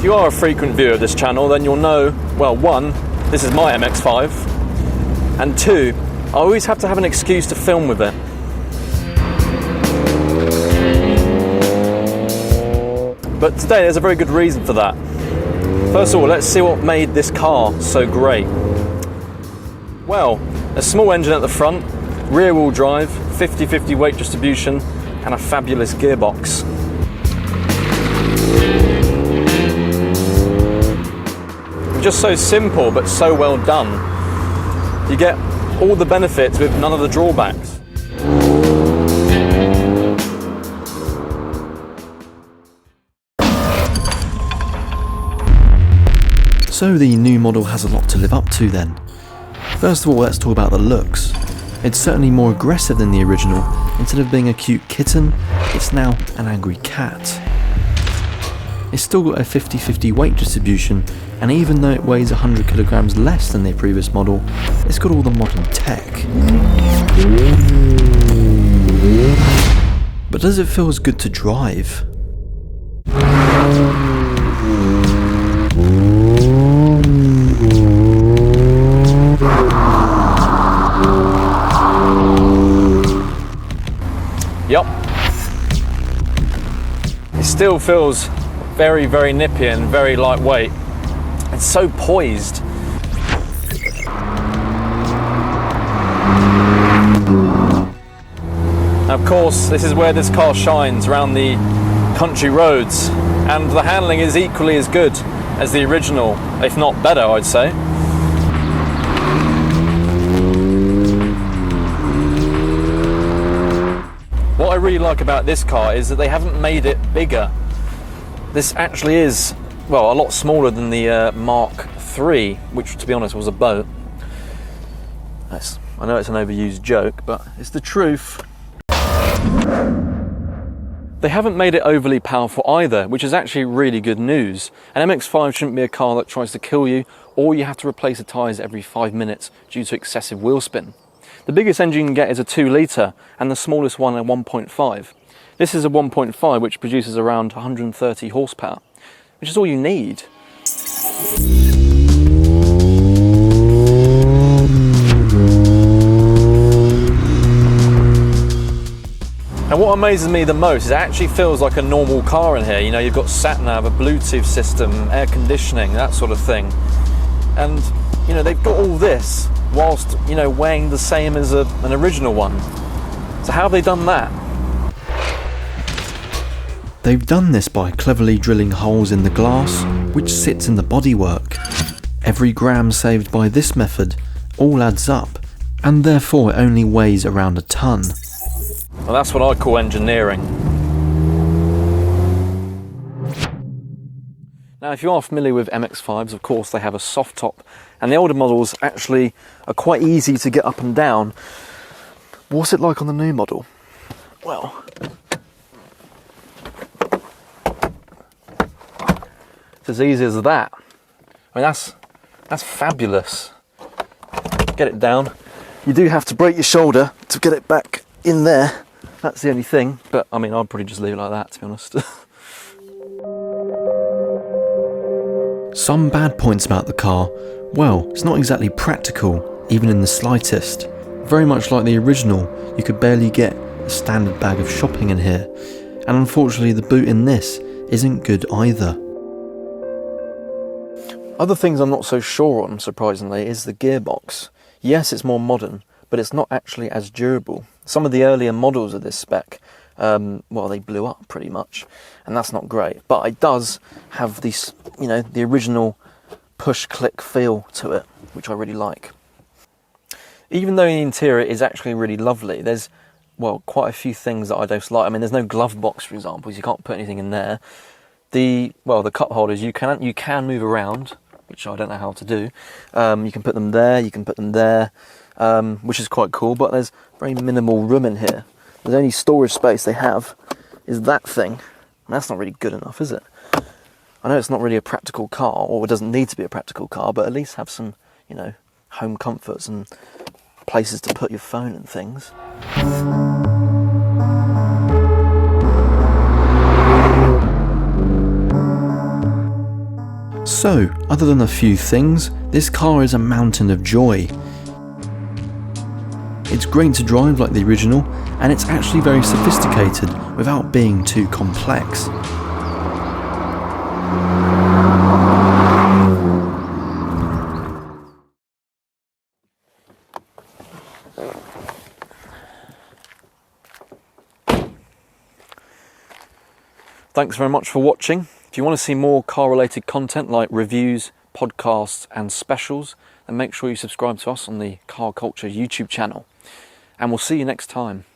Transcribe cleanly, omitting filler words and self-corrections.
If you are a frequent viewer of this channel, then you'll know, well, one, this is my MX5, and two, I always have to have an excuse to film with it. But today there's a very good reason for that. First of all, let's see what made this car so great. Well, a small engine at the front, rear wheel drive, 50-50 weight distribution, and a fabulous gearbox. Just so simple, but so well done. You get all the benefits with none of the drawbacks. So the new model has a lot to live up to then. First of all, let's talk about the looks. It's certainly more aggressive than the original. Instead of being a cute kitten, it's now an angry cat. It's still got a 50-50 weight distribution, and even though it weighs 100 kilograms less than the previous model, it's got all the modern tech. But does it feel as good to drive? Yup. It still feels very, very nippy and very lightweight. It's so poised. Now, of course, this is where this car shines, around the country roads, and the handling is equally as good as the original, if not better, I'd say. What I really like about this car is that they haven't made it bigger. This actually is, well, a lot smaller than the Mark III, which, to be honest, was a boat. I know it's an overused joke, but it's the truth. They haven't made it overly powerful either, which is actually really good news. An MX5 shouldn't be a car that tries to kill you, or you have to replace the tyres every 5 minutes due to excessive wheel spin. The biggest engine you can get is a 2 litre, and the smallest one a 1.5. This is a 1.5, which produces around 130 horsepower, which is all you need. And what amazes me the most is it actually feels like a normal car in here. You know, you've got sat-nav, a Bluetooth system, air conditioning, that sort of thing. And, you know, they've got all this whilst, you know, weighing the same as an original one. So how have they done that? They've done this by cleverly drilling holes in the glass, which sits in the bodywork. Every gram saved by this method all adds up, and therefore it only weighs around a ton. Well, that's what I call engineering. Now, if you are familiar with MX5s, of course they have a soft top, and the older models actually are quite easy to get up and down. What's it like on the new model? Well, it's as easy as that. I mean, that's fabulous. Get it down. You do have to break your shoulder to get it back in there. That's the only thing, but I mean, I'd probably just leave it like that, to be honest. Some bad points about the car. Well, it's not exactly practical, even in the slightest. Very much like the original, you could barely get a standard bag of shopping in here. And unfortunately, the boot in this isn't good either. Other things I'm not so sure on, surprisingly, is the gearbox. Yes, it's more modern, but it's not actually as durable. Some of the earlier models of this spec, well, they blew up pretty much, and that's not great. But it does have this, you know, the original push-click feel to it, which I really like. Even though the interior is actually really lovely, there's, well, quite a few things that I don't like. I mean, there's no glove box, for example, so you can't put anything in there. The cup holders, you can move around, which I don't know how to do. You can put them there, you can put them there, which is quite cool, but there's very minimal room in here. The only storage space they have is that thing, and that's not really good enough, is it? I know it's not really a practical car, or it doesn't need to be a practical car, but at least have some, you know, home comforts and places to put your phone and things. So, other than a few things, this car is a mountain of joy. It's great to drive like the original, and it's actually very sophisticated without being too complex. Thanks very much for watching. If you want to see more car-related content like reviews, podcasts and specials, then make sure you subscribe to us on the Car Culture YouTube channel. And we'll see you next time.